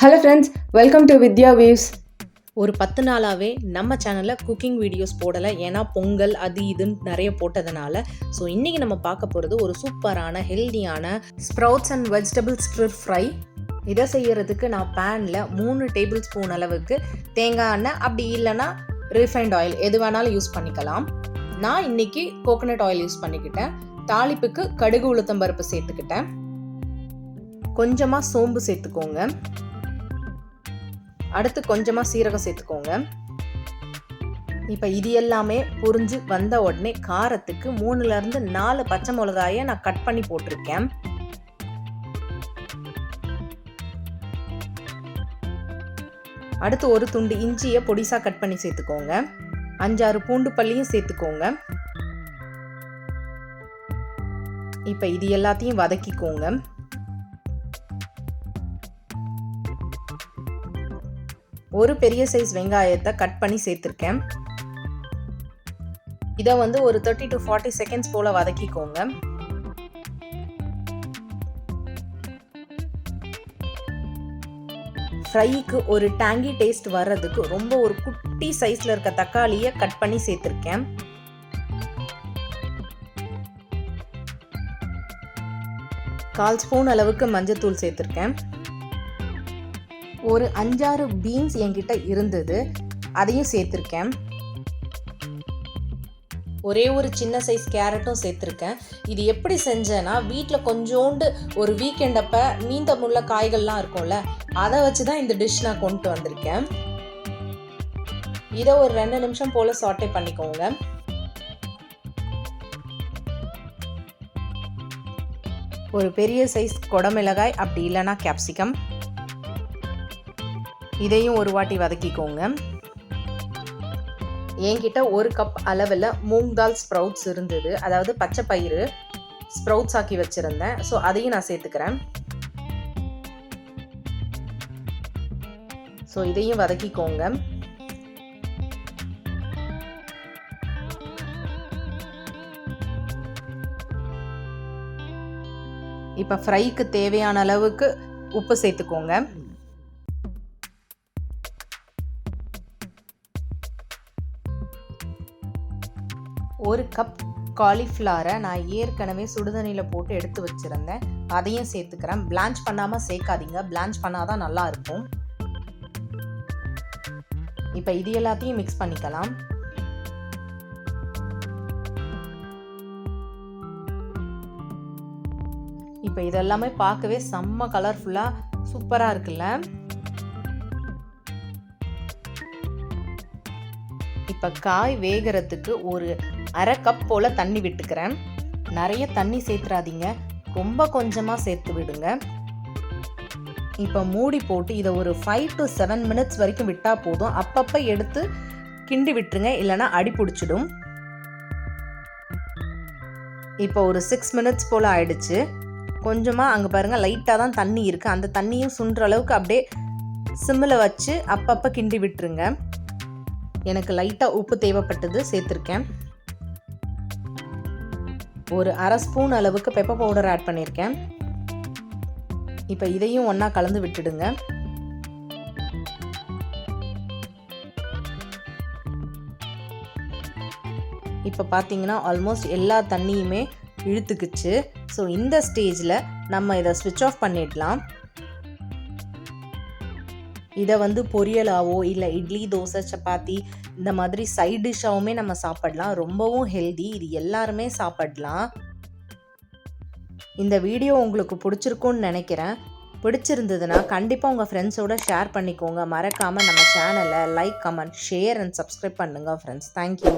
Hello friends, welcome to Vidya weaves. ஒரு 10 நாளாகவே நம்ம சேனலில் குக்கிங் வீடியோஸ் போடலை. ஏன்னா பொங்கல் அது இதுன்னு நிறைய போட்டதுனால. ஸோ இன்றைக்கி நம்ம பார்க்க போகிறது ஒரு சூப்பரான ஹெல்தியான sprouts and vegetable stir fry. இதை செய்யறதுக்கு நான் பேனில் 3 டேபிள் ஸ்பூன் அளவுக்கு தேங்காய் எண்ணெய், அப்படி இல்லைன்னா ரீஃபைண்ட் ஆயில் எது வேணாலும் யூஸ் பண்ணிக்கலாம். நான் இன்றைக்கி கோகோனட் ஆயில் யூஸ் பண்ணிக்கிட்டேன். தாளிப்புக்கு கடுகு உளுத்தம்பருப்பு சேர்த்துக்கிட்டேன். கொஞ்சமாக சோம்பு சேர்த்துக்கோங்க. அடுத்து கொஞ்சமாக சீரகம் சேர்த்துக்கோங்க. இப்போ இது எல்லாமே புரிஞ்சு வந்த உடனே காரத்துக்கு 3லேருந்து 4 பச்சை மிளகாயை நான் கட் பண்ணி போட்டிருக்கேன். அடுத்து ஒரு துண்டு இஞ்சியை பொடிசாக கட் பண்ணி சேர்த்துக்கோங்க. 5-6 பூண்டு பல்லியும் சேர்த்துக்கோங்க. இப்போ இது எல்லாத்தையும் வதக்கிக்கோங்க. ஒரு பெரிய சைஸ் வெங்காயத்தை கட் பண்ணி சேர்த்துருக்கேன். இதை ஒரு 30 to 40 செகண்ட்ஸ் போல வதக்கிக்கோங்க. ஃப்ரைக்கு ஒரு டேங்கி டேஸ்ட் வர்றதுக்கு ஒரு குட்டி சைஸ்ல இருக்க தக்காளியை கட் பண்ணி சேர்த்துருக்கேன். கால் ஸ்பூன் அளவுக்கு மஞ்சத்தூள் சேர்த்துருக்கேன். ஒரு 5-6 பீன்ஸ் என்கிட்ட இருந்தது, அதையும் சேர்த்துருக்கேன். ஒரே ஒரு சின்ன சைஸ் கேரட்டும் சேர்த்துருக்கேன். இது எப்படி செஞ்சேன்னா, வீட்டில் கொஞ்சோண்டு ஒரு வீக்கெண்ட் அப்போ மீந்தமுள்ள காய்கள்லாம் இருக்கும்ல, அதை வச்சு தான் இந்த டிஷ் நான் கொண்டு வந்திருக்கேன். இதை ஒரு 2 நிமிஷம் போல் சாட்டே பண்ணிக்கோங்க. ஒரு பெரிய சைஸ் குடமிளகாய், அப்படி இல்லைன்னா கேப்சிகம், இதையும் ஒரு வாட்டி வதக்கிக்கோங்க. என்கிட்ட 1 கப் அளவில் மூங் தால் ஸ்ப்ரவுட்ஸ் இருந்தது, அதாவது பச்சை பயிறு ஸ்ப்ரவுட்ஸ் ஆக்கி வச்சுருந்தேன். ஸோ அதையும் நான் சேர்த்துக்கிறேன். ஸோ இதையும் வதக்கிக்கோங்க. இப்போ ஃப்ரைக்கு தேவையான அளவுக்கு உப்பு சேர்த்துக்கோங்க. ஒரு கப் காலிஃப்ளவரை நான் ஏற்கனவே சுடுதண்ணியில் போட்டு எடுத்து வச்சுருந்தேன், அதையும் சேர்த்துக்கிறேன். பிளான்ச் பண்ணாமல் சேர்க்காதீங்க, பிளான்ச் பண்ணாதான் நல்லா இருக்கும். இப்போ இது எல்லாத்தையும் மிக்ஸ் பண்ணிக்கலாம். இப்போ இதெல்லாமே பார்க்கவே செம்ம கலர்ஃபுல்லாக சூப்பராக இருக்குல்ல. இப்போ காய் வேகிறதுக்கு ஒரு 1/2 கப் போல் தண்ணி விட்டுக்கிறேன். நிறைய தண்ணி சேர்த்துறாதீங்க, ரொம்ப கொஞ்சமாக சேர்த்து விடுங்க. இப்போ மூடி போட்டு இதை ஒரு 5 to 7 மினிட்ஸ் வரைக்கும் விட்டால் போதும். அப்பப்போ எடுத்து கிண்டி விட்டுருங்க, இல்லைன்னா அடி பிடிச்சிடும். இப்போ ஒரு 6 மினிட்ஸ் போல் ஆயிடுச்சு. கொஞ்சமாக அங்கே பாருங்கள், லைட்டாக தான் தண்ணி இருக்குது. அந்த தண்ணியும் சுண்டுற அளவுக்கு அப்படியே சிம்மில் வச்சு அப்பப்போ கிண்டி விட்டுருங்க. எனக்கு லைட்டாக உப்பு தேவைப்பட்டது, சேர்த்துருக்கேன். ஒரு 1/2 ஸ்பூன் அளவுக்கு பெப்பர் பவுடர் ஆட் பண்ணியிருக்கேன். இப்போ இதையும் ஒன்றா கலந்து விட்டுடுங்க. இப்போ பார்த்தீங்கன்னா ஆல்மோஸ்ட் எல்லா தண்ணியுமே இழுத்துக்குச்சு. ஸோ இந்த ஸ்டேஜில் நம்ம இதை ஸ்விட்ச் ஆஃப் பண்ணிடலாம். இதை பொரியலாவோ இல்லை இட்லி, தோசை, சப்பாத்தி இந்த மாதிரி சைட் டிஷ்ஷாவுமே நம்ம சாப்பிடலாம். ரொம்பவும் ஹெல்தி, இது எல்லாருமே சாப்பிடலாம். இந்த வீடியோ உங்களுக்கு பிடிச்சிருக்குன்னு நினைக்கிறேன். பிடிச்சிருந்ததுன்னா கண்டிப்பாக உங்கள் ஃப்ரெண்ட்ஸோட ஷேர் பண்ணிக்கோங்க. மறக்காமல் நம்ம சேனலை like, comment, share and subscribe பண்ணுங்கள் ஃப்ரெண்ட்ஸ். தேங்க்யூ.